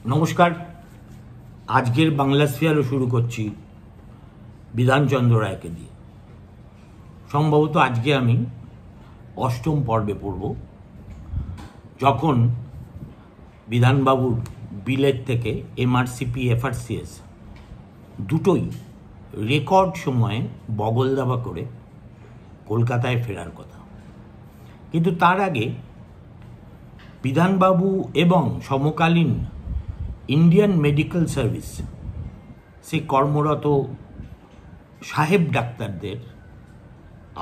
নমস্কার। আজকের বাংলা স্ফিয়ারও শুরু করছি বিধানচন্দ্র রায়কে দিয়ে। সম্ভবত আজকে আমি অষ্টম পর্বে পড়ব, যখন বিধানবাবুর বিলেত থেকে এমআরসিপি এফআরসিএস দুটোই রেকর্ড সময়ে বগল দাবা করে কলকাতায় ফেরার কথা। কিন্তু তার আগে বিধানবাবু এবং সমকালীন ইন্ডিয়ান মেডিকেল সার্ভিস সে কর্মরত সাহেব ডাক্তারদের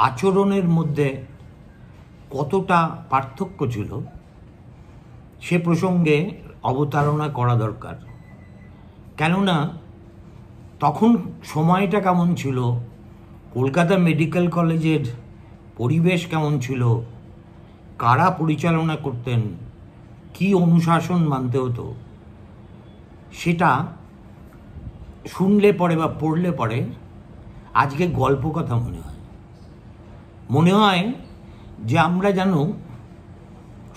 আচরণের মধ্যে কতটা পার্থক্য ছিল সে প্রসঙ্গে অবতারণা করা দরকার। কেননা তখন সময়টা কেমন ছিল, কলকাতা মেডিকেল কলেজের পরিবেশ কেমন ছিল, কারা পরিচালনা করতেন, কি অনুশাসন মানতে হতো, সেটা শুনলে পরে বা পড়লে পরে আজকে গল্প কথা মনে হয় যে আমরা যেন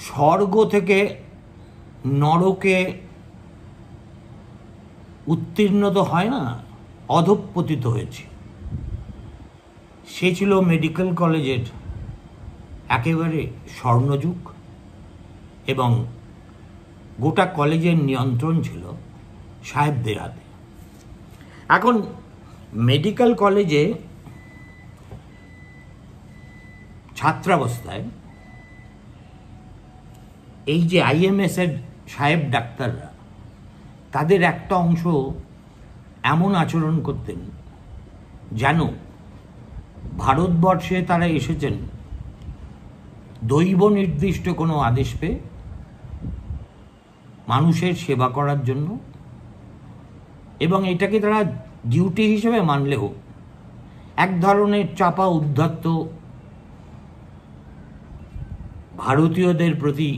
স্বর্গ থেকে নরকে উত্তীর্ণ তো হয় না, অধঃপতিত হয়েছে। সে ছিল মেডিকেল কলেজের একেবারে স্বর্ণযুগ এবং গোটা কলেজের নিয়ন্ত্রণ ছিল সাহেবদের হাতে। এখন মেডিকেল কলেজে ছাত্রাবস্থায় এই যে আইএমএস এর সাহেব ডাক্তাররা, তাদের একটা অংশ এমন আচরণ করতেন যেন ভারতবর্ষে তারা এসেছেন দৈব নির্দিষ্ট কোনো আদেশ পেয়ে মানুষের সেবা করার জন্য, এবং এটাকে তারা ডিউটি হিসেবে মানলেও এক ধরনের চাপা উদ্ধত্ত ভারতীয়দের প্রতি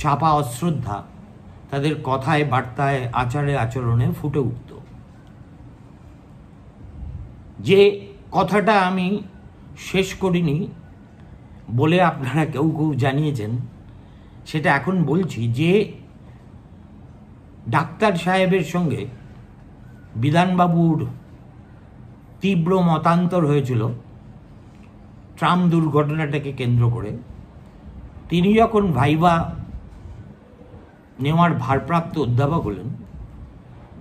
চাপা অশ্রদ্ধা তাদের কথায় বার্তায় আচারে আচরণে ফুটে উঠত। যে কথাটা আমি শেষ করিনি বলে আপনারা কেউ কেউ জানিয়েছেন, সেটা এখন বলছি যে ডাক্তার সাহেবের সঙ্গে বিধানবাবুর তীব্র মতান্তর হয়েছিল ট্রাম দুর্ঘটনাটাকে কেন্দ্র করে। তিনি যখন ভাইভা নেওয়ার ভারপ্রাপ্ত অধ্যাপক হলেন,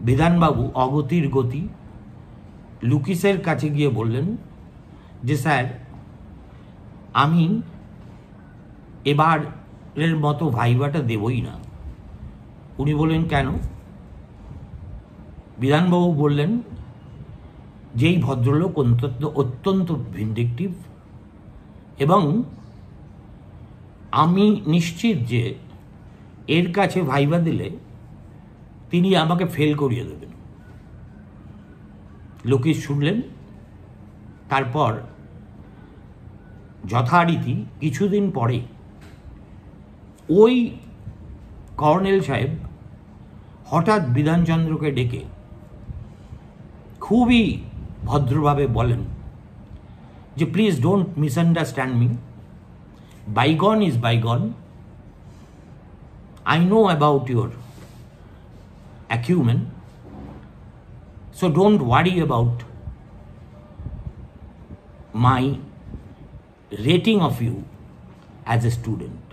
বিধানবাবু অগতির গতি লুকিসের কাছে গিয়ে বললেন যে স্যার, আমি এবারের মতো ভাইভাটা দেবই না। উনি বললেন কেন? বিধানবাবু বললেন, যেই ভদ্রলোক অত্যন্ত ভিন্ডিকটিভ এবং আমি নিশ্চিত যে এর কাছে ভাইভা দিলে তিনি আমাকে ফেল করিয়ে দেবেন। লোকেশ শুনলেন। তারপর যথারীতি কিছুদিন পরে ওই কর্নেল সাহেব হঠাৎ বিধানচন্দ্রকে ডেকে খুবই ভদ্রভাবে বলেন যে please don't misunderstand me, bygone is bygone, I know about your acumen, so don't worry about my rating of you as a student.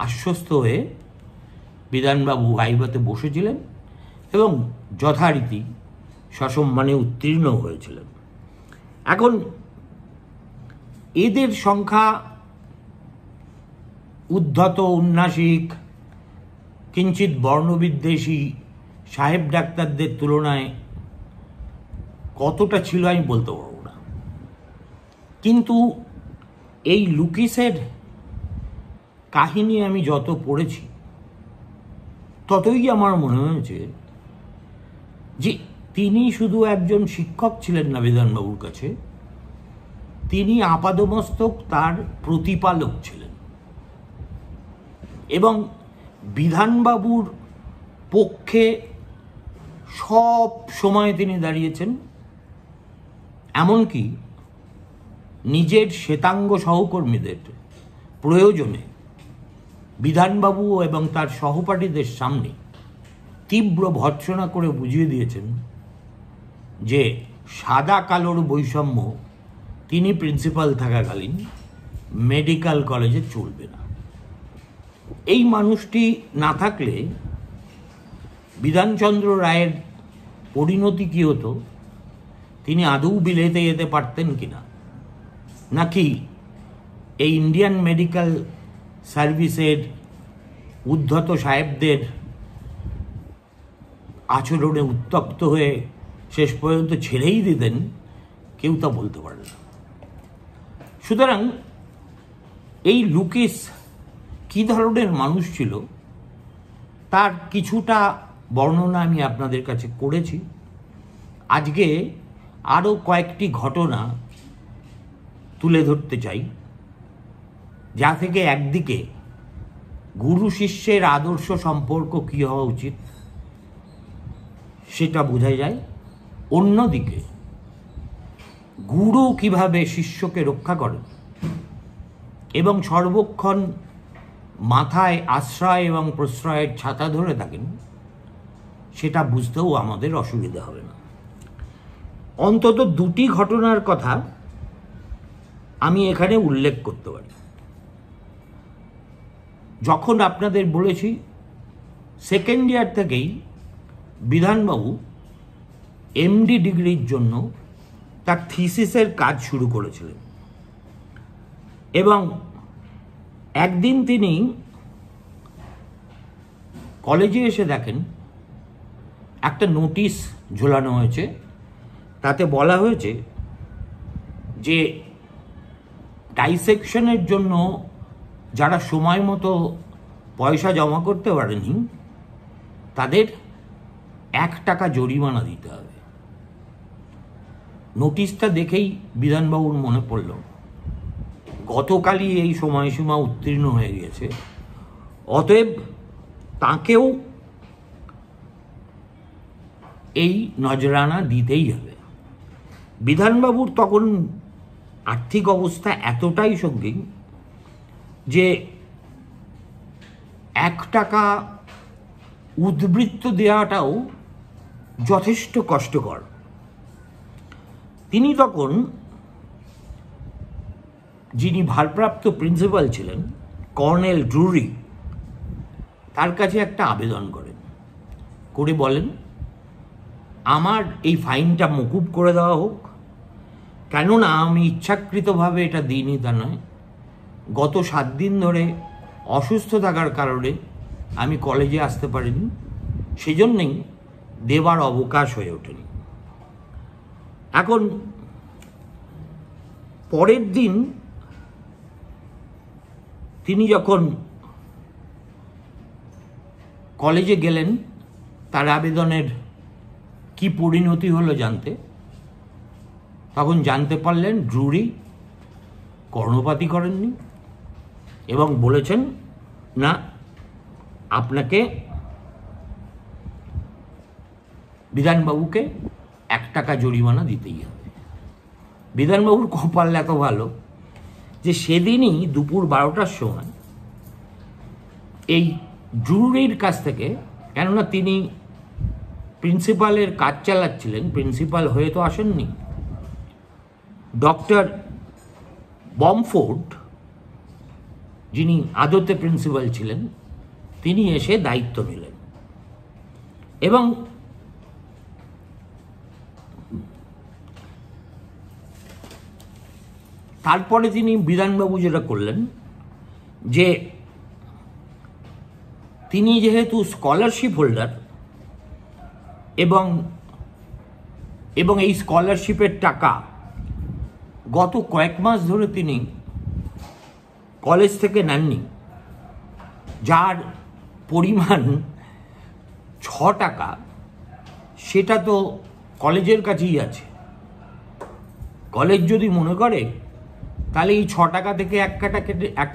আশ্বস্ত হয়ে বিধানবাবু ভাইভাতে বসেছিলেন এবং যথারীতি সসম্মানে উত্তীর্ণ হয়েছিলেন। এখন এদের সংখ্যা উদ্ধত, উন্নাসিক, কিঞ্চিত বর্ণবিদ্বেষী সাহেব ডাক্তারদের তুলনায় কতটা ছিল আমি বলতে পারব না। কিন্তু এই লুকিসের কাহিনী আমি যত পড়েছি ততই আমার মনে হয়েছে যে তিনি শুধু একজন শিক্ষক ছিলেন না বিধানবাবুর কাছে, তিনি আপাদমস্তক তার প্রতিপালক ছিলেন এবং বিধানবাবুর পক্ষে সব সময় তিনি দাঁড়িয়েছেন। এমনকি নিজের শ্বেতাঙ্গ সহকর্মীদের প্রয়োজনে বিধানবাবু এবং তার সহপাঠীদের সামনে তীব্র ভর্ৎসনা করে বুঝিয়ে দিয়েছেন যে সাদা কালোর বৈষম্য তিনি প্রিন্সিপাল থাকাকালীন মেডিকেল কলেজে চলবে না। এই মানুষটি না থাকলে বিধানচন্দ্র রায়ের পরিণতি কী হতো, তিনি আদৌ বিলেতে যেতে পারতেন কিনা, নাকি এই ইন্ডিয়ান মেডিকেল সার্ভিসের উদ্ধত সাহেবদের আচরণে উত্তপ্ত হয়ে শেষ পর্যন্ত ছেড়েই দিতেন, কেউ তা বলতে পারে না। সুতরাং এই লুকিস কী ধরনের মানুষ ছিল তার কিছুটা বর্ণনা আমি আপনাদের কাছে করেছি। আজকে আরও কয়েকটি ঘটনা তুলে ধরতে চাই, যা থেকে একদিকে গুরু শিষ্যের আদর্শ সম্পর্ক কী হওয়া উচিত সেটা বোঝা যায়, অন্যদিকে গুরু কিভাবে শিষ্যকে রক্ষা করেন এবং সর্বক্ষণ মাথায় আশ্রয় এবং প্রশ্রয়ের ছাতা ধরে থাকেন, সেটা বুঝতেও আমাদের অসুবিধা হবে না। অন্তত দুটি ঘটনার কথা আমি এখানে উল্লেখ করতে পারি। যখন আপনাদের বলেছি সেকেন্ড ইয়ার থেকেই বিধানবাবু এমডি ডিগ্রির জন্য তার থিসিসের কাজ শুরু করেছিলেন, এবং একদিন তিনি কলেজে এসে দেখেন একটা নোটিশ ঝোলানো হয়েছে। তাতে বলা হয়েছে যে ডাইসেকশনের জন্য যারা সময় মতো পয়সা জমা করতে পারেনি তাদের 1 টাকা জরিমানা দিতে হবে। নোটিশটা দেখেই বিধানবাবুর মনে পড়ল গতকালই এই সময়সীমা উত্তীর্ণ হয়ে গিয়েছে, অতএব তাকেও এই নজরানা দিতেই হবে। বিধানবাবুর তখন আর্থিক অবস্থা এতটাই সঙ্গীন যে 1 টাকা উদ্বৃত্ত দেওয়াটাও যথেষ্ট কষ্টকর। তিনি তখন যিনি ভারপ্রাপ্ত প্রিন্সিপাল ছিলেন কর্নেল ড্রুরি, তার কাছে একটা আবেদন করেন, করে বলেন আমার এই ফাইনটা মকুব করে দেওয়া হোক, কেননা আমি ইচ্ছাকৃতভাবে এটা দিইনি তা নয়, গত 7 দিন ধরে অসুস্থ থাকার কারণে আমি কলেজে আসতে পারিনি, সেই জন্যেই দেবার অবকাশ হয়ে ওঠেনি। এখন পরের দিন তিনি যখন কলেজে গেলেন তার আবেদনের কি পরিণতি হলো জানতে, তখন জানতে পারলেন ড্রুরি কর্ণপাতই করেননি এবং বলেছেন না, আপনাকে বিধানবাবুকে 1 টাকা জরিমানা দিতেই হবে। বিধানবাবুর কপাল এত ভালো যে সেদিনই দুপুর 12টার সময় এই ড্রুরির কাছ থেকে, কেননা তিনি প্রিন্সিপালের কাজ চালাচ্ছিলেন, প্রিন্সিপাল হয়ে তো আসেননি, ডক্টর বমফোর্ড যিনি আদতে প্রিন্সিপাল ছিলেন তিনি এসে দায়িত্ব নিলেন এবং তারপরে তিনি বিধানবাবু যেটা করলেন যে তিনি যেহেতু স্কলারশিপ হোল্ডার এবং এই স্কলারশিপের টাকা গত কয়েক মাস ধরে তিনি কলেজ থেকে নেননি, যার পরিমাণ 6 টাকা, সেটা তো কলেজের কাছেই আছে। কলেজ যদি মনে করে তাহলে এই 6 টাকা থেকে 1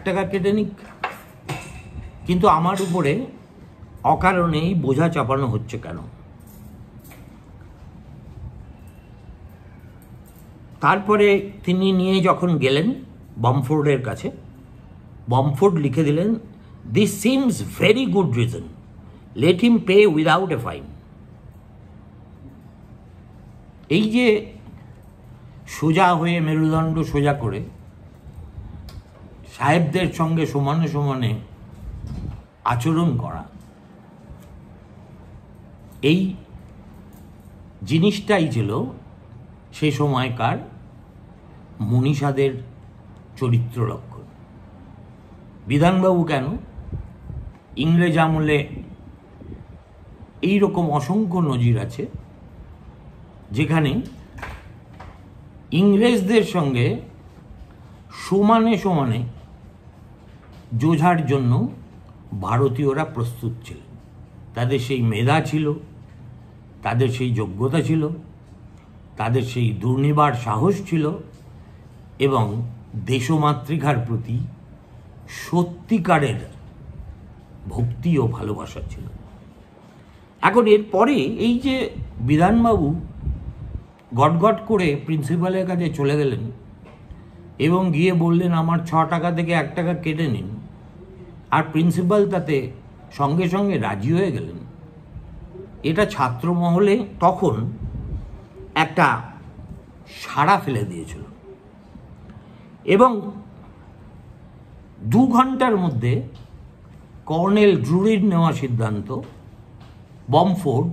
টাকা কেটে নিক, কিন্তু আমার উপরে অকারণেই বোঝা চাপানো হচ্ছে কেন? তারপরে তিনি নিয়ে যখন গেলেন বমফোর্ডের কাছে, বমফোর্ড লিখে দিলেন, this seems very good reason, let him pay without a fine. এই যে সোজা হয়ে মেরুদণ্ড সোজা করে সাহেবদের সঙ্গে সমানে সমানে আচরণ করা, এই জিনিসটাই ছিল সে সময়কার মনীষাদের চরিত্র লক্ষণ। বিধানবাবু কেন, ইংরেজ আমলে এইরকম অসংখ্য নজির আছে যেখানে ইংরেজদের সঙ্গে সমানে সমানে যোঝার জন্য ভারতীয়রা প্রস্তুত ছিলেন। তাদের সেই মেধা ছিল, তাদের সেই যোগ্যতা ছিল, তাদের সেই দুর্নিবার সাহস ছিল এবং দেশমাতৃকার প্রতি সত্যিকারের ভক্তি ও ভালোবাসা ছিল। এখন এরপরে এই যে বিধানবাবু গটগট করে প্রিন্সিপালের কাছে চলে গেলেন এবং গিয়ে বললেন আমার 6 টাকা থেকে 1 টাকা কেটে নিন, আর প্রিন্সিপাল তাতে সঙ্গে সঙ্গে রাজি হয়ে গেলেন, এটা ছাত্রমহলে তখন একটা সাড়া ফেলে দিয়েছিল এবং 2 ঘন্টার মধ্যে কর্নেল ড্রুরির নেওয়া সিদ্ধান্ত বমফোর্ড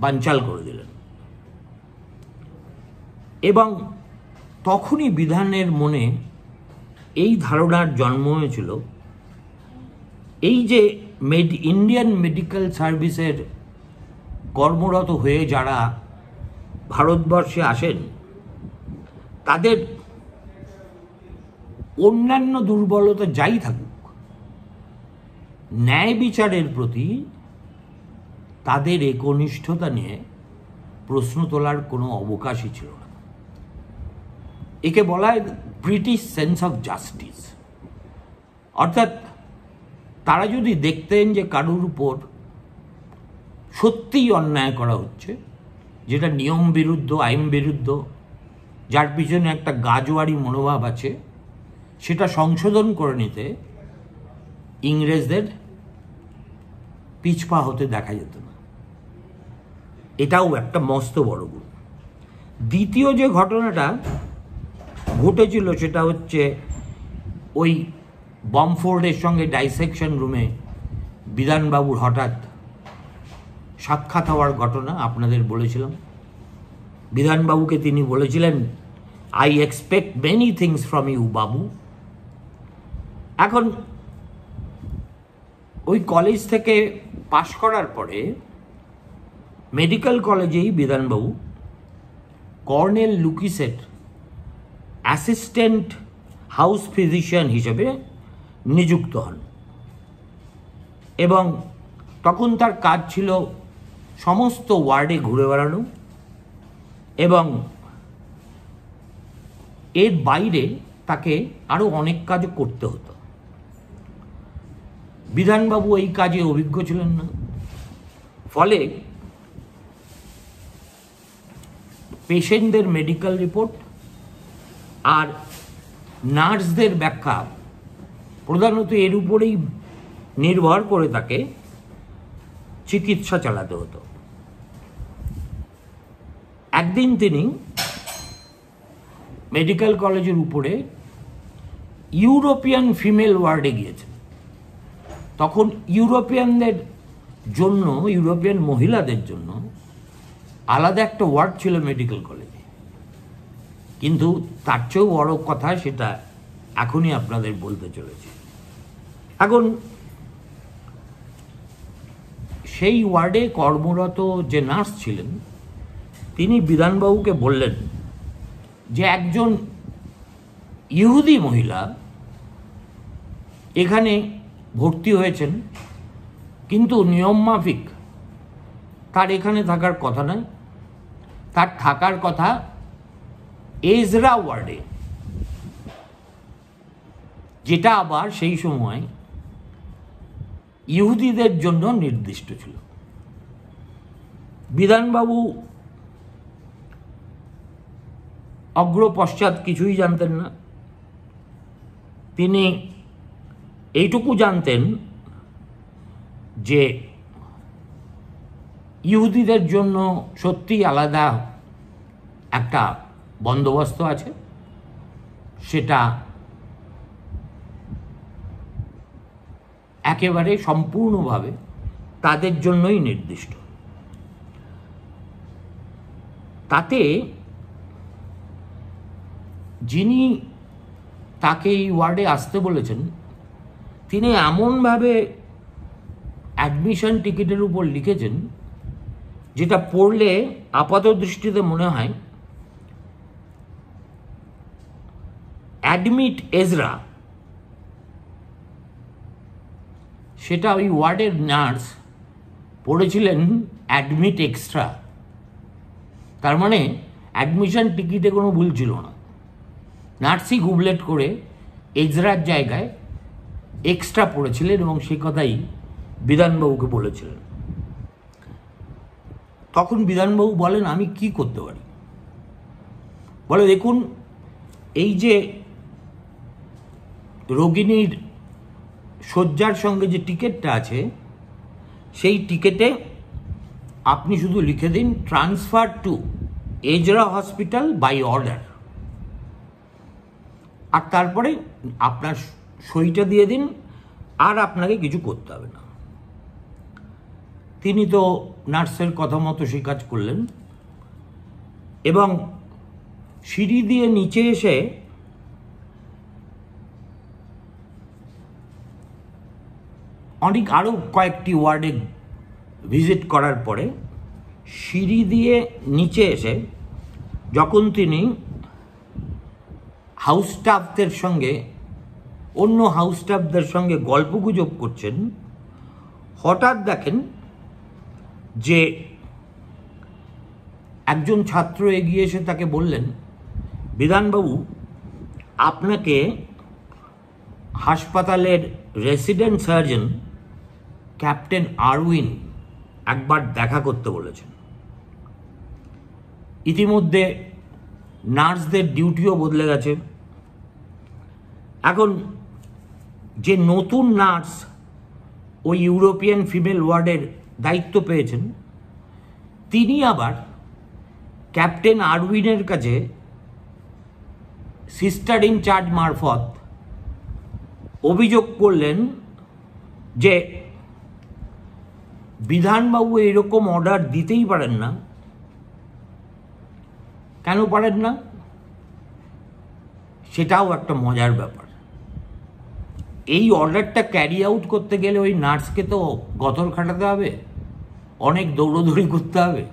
বানচাল করে দিলেন। এবং তখনই বিধানের মনে এই ধারণার জন্ম হয়েছিল, এই যে ইন্ডিয়ান মেডিকেল সার্ভিসের কর্মরত হয়ে যারা ভারতবর্ষে আসেন তাদের অন্যান্য দুর্বলতা যাই থাকুক, ন্যায় বিচারের প্রতি তাদের একনিষ্ঠতা নিয়ে প্রশ্ন তোলার কোনো অবকাশই ছিল না। একে বলা হয় ব্রিটিশ সেন্স অফ জাস্টিস। অর্থাৎ তারা যদি দেখতেন যে কারুর উপর সত্যিই অন্যায় করা হচ্ছে, যেটা নিয়ম বিরুদ্ধ, আইন বিরুদ্ধ, যার পিছনে একটা গাজোয়ারি মনোভাব আছে, সেটা সংশোধন করে নিতে ইংরেজদের পিছপা হতে দেখা যেত না। এটাও একটা মস্ত বড় গুণ। দ্বিতীয় যে ঘটনাটা ঘটেছিল সেটা হচ্ছে ওই বমফোর্ডের সঙ্গে ডাইসেকশন রুমে বিধানবাবুর হঠাৎ সাক্ষাৎ হওয়ার ঘটনা আপনাদের বলেছিলাম। বিধানবাবুকে তিনি বলেছিলেন, I expect many things from you babu. এখন ওই কলেজ থেকে পাশ করার পরে মেডিকেল কলেজেই বিধানবাবু কর্নেল লুকিসের অ্যাসিস্ট্যান্ট হাউস ফিজিশিয়ান হিসেবে নিযুক্ত হন এবং তখন তার কাজ ছিল সমস্ত ওয়ার্ডে ঘুরে বেড়ানো এবং এর বাইরে তাকে আরও অনেক কাজও করতে হতো। বিধানবাবু এই কাজে অভিজ্ঞ ছিলেন না, ফলে পেশেন্টদের মেডিকেল রিপোর্ট আর নার্সদের ব্যাখ্যা প্রধানত এর উপরেই নির্ভর করে তাকে চিকিৎসা চালাতে হতো। একদিন তিনি মেডিকেল কলেজের উপরে ইউরোপিয়ান ফিমেল ওয়ার্ডে গিয়েছেন। তখন ইউরোপিয়ানদের জন্য, ইউরোপিয়ান মহিলাদের জন্য আলাদা একটা ওয়ার্ড ছিল মেডিকেল কলেজে, কিন্তু তার চেয়েও বড় কথা সেটা এখনই আপনাদের বলতে চলেছি। এখন সেই ওয়ার্ডে কর্মরত যে নার্স ছিলেন তিনি বিধানবাবুকে বললেন যে একজন ইহুদি মহিলা এখানে ভর্তি হয়েছেন, কিন্তু নিয়মমাফিক তার এখানে থাকার কথা নয়, তার থাকার কথা এজরা ওয়ার্ডে, যেটা আবার সেই সময় ইহুদিদের জন্য নির্দিষ্ট ছিল। বিধানবাবু অগ্র পশ্চাৎ কিছুই জানতেন না। তিনি এইটুকু জানতেন যে ইহুদিদের জন্য সত্যিই আলাদা একটা বন্দোবস্ত আছে, সেটা একেবারে সম্পূর্ণভাবে তাদের জন্যই নির্দিষ্ট। তাতে যিনি তাকে এই ওয়ার্ডে আসতে বলেছেন তিনি এমনভাবে অ্যাডমিশন টিকিটের উপর লিখেছেন যেটা পড়লে আপাত দৃষ্টিতে মনে হয় অ্যাডমিট এজরা। সেটা ওই ওয়ার্ডের নার্স পড়েছিলেন অ্যাডমিট এক্সট্রা। তার মানে অ্যাডমিশন টিকিটে কোনো ভুল ছিল না, নার্সই গুবলেট করে এজরার জায়গায় এক্সট্রা পড়েছিলেন এবং সে কথাই বিধানবাবুকে বলেছিলেন। তখন বিধানবাবু বলেন, আমি কি করতে পারি? বলে, দেখুন, এই যে রোগিণীর শয্যার সঙ্গে যে টিকিটটা আছে সেই টিকিটে আপনি শুধু লিখে দিন transfer to Ezra hospital by order, আর তারপরে আপনার সইটা দিয়ে দিন, আর আপনাকে কিছু করতে হবে না। তিনি তো নার্সের কথা মতো সেই কাজ করলেন এবং সিঁড়ি দিয়ে নিচে এসে আরও কয়েকটি ওয়ার্ডে ভিজিট করার পরে সিঁড়ি দিয়ে নিচে এসে যখন তিনি হাউস স্টাফদের সঙ্গে অন্য হাউস স্টাফদের সঙ্গে গল্পগুজব করছেন, হঠাৎ দেখেন যে একজন ছাত্র এগিয়ে এসে তাকে বললেন, বিধানবাবু, আপনাকে হাসপাতালের রেসিডেন্ট সার্জন ক্যাপ্টেন আরউইন একবার দেখা করতে বলেছেন। ইতিমধ্যে নার্সদের ডিউটিও বদলে গেছে। এখন যে নতুন নার্স ওই ইউরোপিয়ান ফিমেল ওয়ার্ডের দায়িত্ব পেয়েছেন, তিনি আবার ক্যাপ্টেন আরউইনের কাছে সিস্টার ইনচার্জ মারফত অভিযোগ করলেন যে বিধানবাবু এরকম অর্ডার দিতেই পারেন না। কেন পারেন না? সেটাও একটা মজার ব্যাপার। এই অর্ডারটা ক্যারি আউট করতে গেলে ওই নার্সকে তো গতর খাটাতে হবে, অনেক দৌড়দৌড়ি করতে হবে।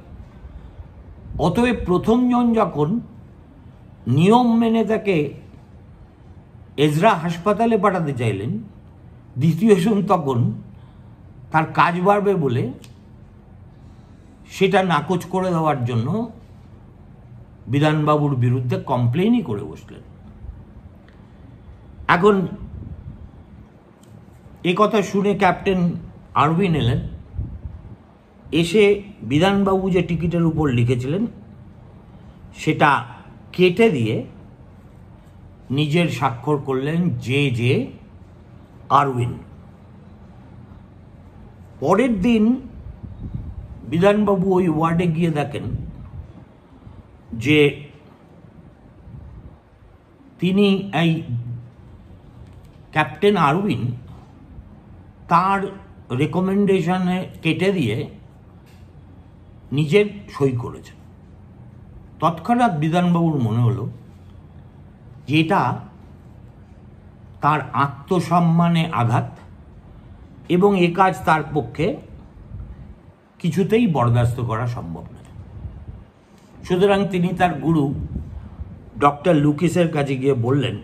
অতএব প্রথমজন যখন নিয়ম মেনে তাকে এজরা হাসপাতালে পাঠাতে চাইলেন, দ্বিতীয়জন তখন তার কাজ বাড়বে বলে সেটা নাকচ করে দেওয়ার জন্য বিধানবাবুর বিরুদ্ধে কমপ্লেনই করে বসলেন। এখন এ কথা শুনে ক্যাপ্টেন আরউইন এলেন, এসে বিধানবাবু যে টিকিটের উপর লিখেছিলেন সেটা কেটে দিয়ে নিজের স্বাক্ষর করলেন জে আরউইন। পরের দিন বিধানবাবু ওই ওয়ার্ডে গিয়ে দেখেন যে তিনি এই ক্যাপ্টেন আরউইন তার রেকমেন্ডেশনে কেটে দিয়ে নিজের সই করেছেন। তৎক্ষণাৎ বিধানবাবুর মনে হলো যে এটা তার আত্মসম্মানে আঘাত এবং এ কাজ তার পক্ষে কিছুতেই বরদাস্ত করা সম্ভব নয়। সুতরাং তিনি তার গুরু ডক্টর লুকিসের কাছে গিয়ে বললেন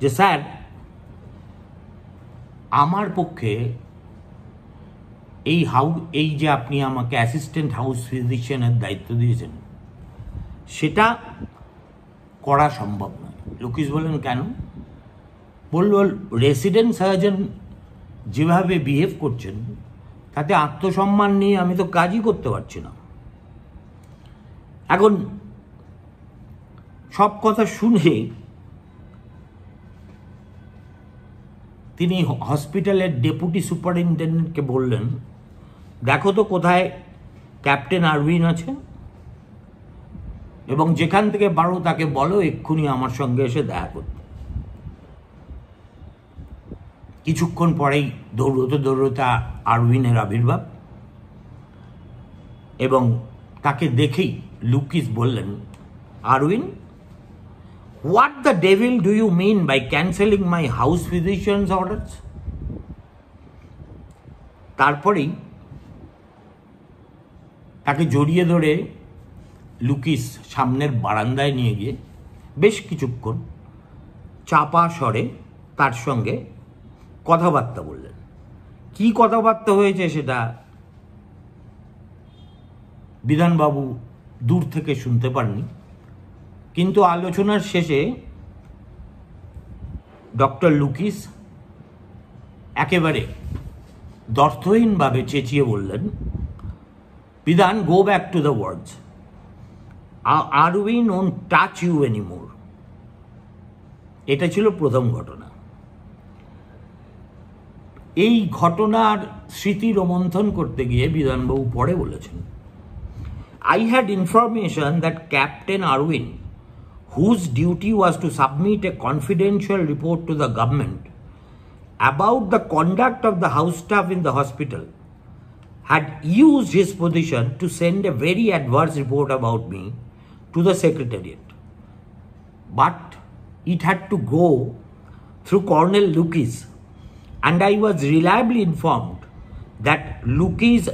যে, স্যার, আমার পক্ষে এই যে আপনি আমাকে অ্যাসিস্ট্যান্ট হাউস ফিজিশিয়ানের দায়িত্ব দিয়েছেন সেটা করা সম্ভব নয়। লুকিস বললেন, কেন? বলল, রেসিডেন্ট সার্জন যেভাবে বিহেভ করছেন তাতে আত্মসম্মান নিয়ে আমি তো কাজই করতে পারছি না। এখন সব কথা শুনে তিনি হসপিটালের ডেপুটি সুপারিনটেন্ডেন্টকে বললেন, দেখো তো কোথায় ক্যাপ্টেন আরউইন আছে, এবং যেখান থেকে পারো তাকে বলো এক্ষুনি আমার সঙ্গে এসে দেখা করতে। কিছুক্ষণ পরেই দৌড়তে দৌড়তে আরউইনের আবির্ভাব, এবং তাকে দেখেই লুকিস বললেন, Irwin, what the devil do you mean by cancelling my house physician's orders? তারপরেই তাকে জড়িয়ে ধরে লুকিস সামনের বারান্দায় নিয়ে গিয়ে বেশ কিছুক্ষণ চাপা স্বরে তার সঙ্গে কথাবার্তা বললেন। কি কথাবার্তা হয়েছে সেটা বিধানবাবু দূর থেকে শুনতে পাননি, কিন্তু আলোচনার শেষে ডক্টর লুকিস একেবারে দ্ব্যর্থহীনভাবে চেঁচিয়ে বললেন, Bidhan, go back to the wards, Irwin won't touch you anymore. এটা ছিল প্রথম ঘটনা। এই ঘটনার স্মৃতি রোমন্থন করতে গিয়ে বিধানবাবু পরে বলেছেন, I had information that Captain Arwin, whose duty was to submit a confidential report to the government about the conduct of the house staff in the hospital, had used his position to send a very adverse report about me to the Secretariat. But it had to go through Colonel Lukis, and I was reliably informed that Lukis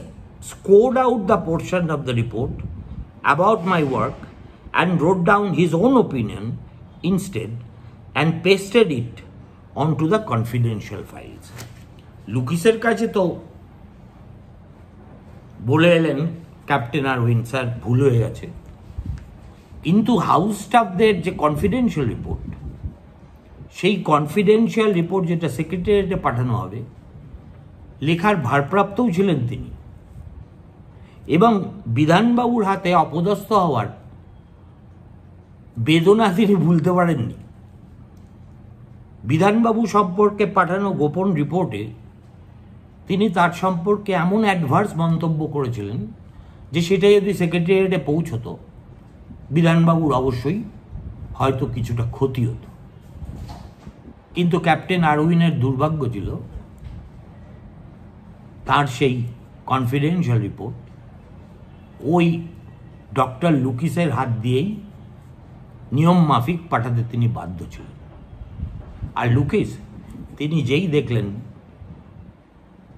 scored out the portion of the report about my work and wrote down his own opinion instead and pasted it onto the confidential files. লুকিসের কাছে তো বলে এলেন captain Irwin, sir ভুল হয়ে গেছে, কিন্তু house স্টাফদের যে কনফিডেন্সিয়াল রিপোর্ট, সেই কনফিডেন্সিয়াল রিপোর্ট যেটা সেক্রেটারিয়েটে পাঠানো হবে, লেখার ভারপ্রাপ্তও ছিলেন তিনি, এবং বিধানবাবুর হাতে অপদস্থ হওয়ার বেদনা তিনি ভুলতে পারেননি। বিধানবাবু সম্পর্কে পাঠানো গোপন রিপোর্টে তিনি তার সম্পর্কে এমন অ্যাডভার্স মন্তব্য করেছিলেন যে সেটা যদি সেক্রেটারিয়েটে পৌঁছতো, বিধানবাবুর অবশ্যই হয়তো কিছুটা ক্ষতি হতো। কিন্তু ক্যাপ্টেন আরউইনের দুর্ভাগ্য ছিল তার সেই কনফিডেন্সিয়াল রিপোর্ট ওই ডক্টর লুকিসের হাত দিয়েই নিয়ম মাফিক পাঠাতে তিনি বাধ্য ছিলেন। আর লুকিস তিনি যেই দেখলেন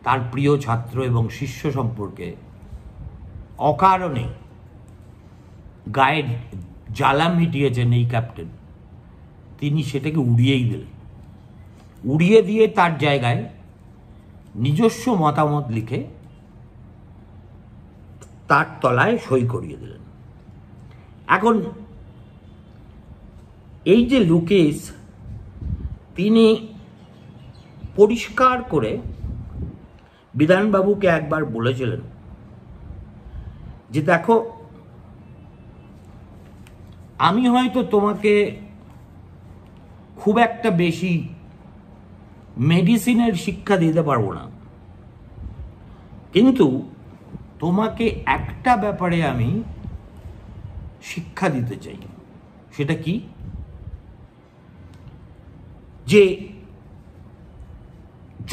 তার প্রিয় ছাত্র এবং শিষ্য সম্পর্কে অকারণে গায়ের জ্বালা মিটিয়েছেন এই ক্যাপ্টেন, তিনি সেটাকে উড়িয়েই দিলেন। উড়িয়ে দিয়ে তার জায়গায় নিজস্ব মতামত লিখে তার তলায় সই করিয়ে দিলেন। এখন এই যে লুকিস, তিনি পরিষ্কার করে বিধানবাবুকে একবার বলেছিলেন যে দেখো, আমি হয়তো তোমাকে খুব একটা বেশি মেডিসিনের শিক্ষা দিতে পারবো না, কিন্তু তোমাকে একটা ব্যাপারে আমি শিক্ষা দিতে চাই। সেটা কি? যে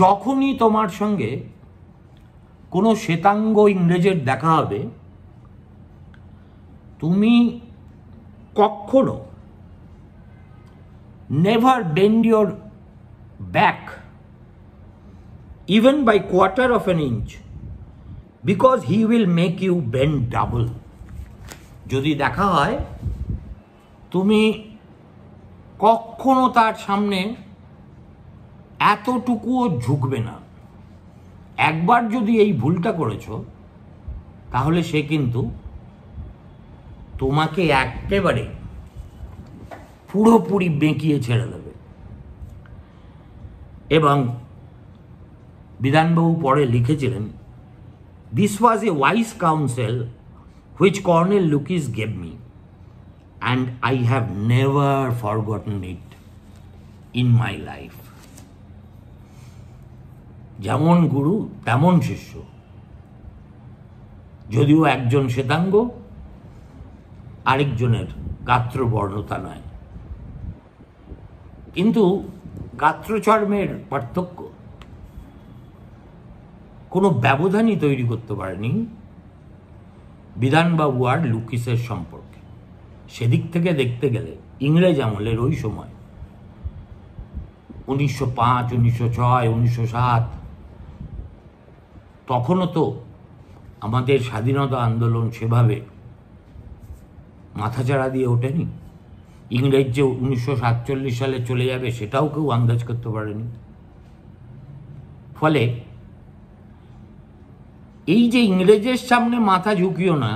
যখনই তোমার সঙ্গে কোনো শ্বেতাঙ্গ ইংরেজের দেখা হবে, তুমি কখনো never bend your back even by quarter of an inch, because he will make you bend double. যদি দেখা হয়, তুমি কখনো তার সামনে এতটুকুও ঝুঁকবে না। একবার যদি এই ভুলটা করেছ, তাহলে সে কিন্তু তোমাকে একেবারে পুরোপুরি বেঁকিয়ে ছেড়ে দেবে। এবং বিধানবাবু পরে লিখেছিলেন, this was a wise counsel which Colonel Lukis gave me, and I have never forgotten it in my life. যেমন গুরু তেমন শিষ্য। যদিও একজন শ্বেতাঙ্গ, আরেকজনের গাত্রবর্ণতা নয়, কিন্তু গাত্রচর্মের পার্থক্য কোনো ব্যবধানই তৈরি করতে পারেনি বিধানবাবু আর লুকিসের সম্পর্কে। সেদিক থেকে দেখতে গেলে ইংরেজ আমলের ওই সময় 1905, 1906, 1907, তখনও তো আমাদের স্বাধীনতা আন্দোলন সেভাবে মাথাচাড়া দিয়ে ওঠেনি। ইংরেজ যে 1947 সালে চলে যাবে সেটাও কেউ আন্দাজ করতে পারেনি। ফলে এই যে ইংরেজের সামনে মাথা ঝুঁকিও না,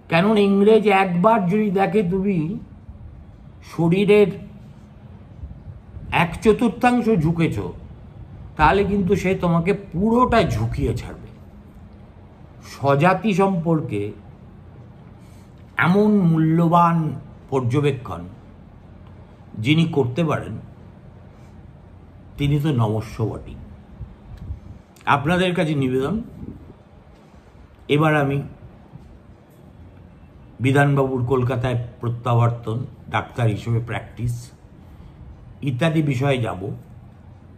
কেননা ইংরেজ একবার যদি দেখে তুমি শরীরের 1/4 ঝুঁকেছ, তাহলে কিন্তু সে তোমাকে পুরোটা ঝুঁকিয়ে ছাড়বে। স্বজাতি সম্পর্কে এমন মূল্যবান পর্যবেক্ষণ যিনি করতে পারেন তিনি তো নমস্য বটে। আপনাদের কাছে নিবেদন, এবার আমি বিধানবাবুর কলকাতায় প্রত্যাবর্তন, ডাক্তার হিসেবে প্র্যাকটিস ইত্যাদি বিষয়ে যাব,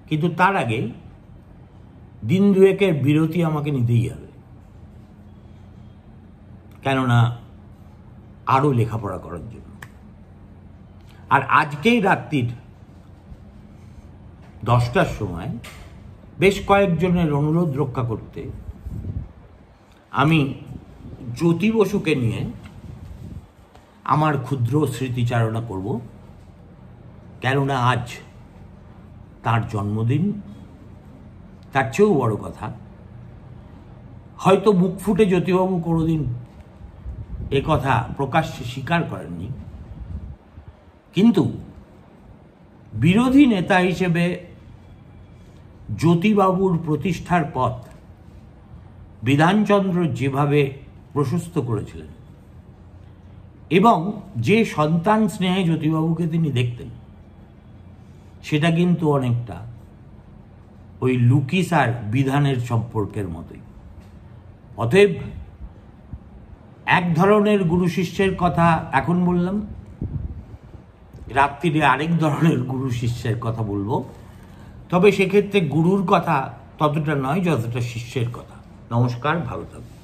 কিন্তু তার আগে দিন দুয়েকের বিরতি আমাকে নিতেই হবে, কেননা আরও লেখাপড়া করার জন্য। আর আজকেই রাত্রির 10টার সময় বেশ কয়েকজনের অনুরোধ রক্ষা করতে আমি জ্যোতি বসুকে নিয়ে আমার ক্ষুদ্র স্মৃতিচারণা করব, কেননা আজ তার জন্মদিন। তার চেয়েও বড় কথা, হয়তো মুখ ফুটে জ্যোতিবাবু কোনোদিন এ কথা প্রকাশ্যে স্বীকার করেননি, কিন্তু বিরোধী নেতা হিসেবে জ্যোতিবাবুর প্রতিষ্ঠার পথ বিধানচন্দ্র যেভাবে প্রশস্ত করেছিলেন এবং যে সন্তান স্নেহে জ্যোতিবাবুকে তিনি দেখতেন, সেটা কিন্তু অনেকটা ওই লুকিস আর বিধানের সম্পর্কের মতোই। অতএব এক ধরনের গুরু শিষ্যের কথা এখন বললাম, রাত্রিরে আরেক ধরনের গুরু শিষ্যের কথা বলবো, তবে সেক্ষেত্রে গুরুর কথা ততটা নয় যতটা শিষ্যের কথা। নমস্কার, ভালো থাকবেন।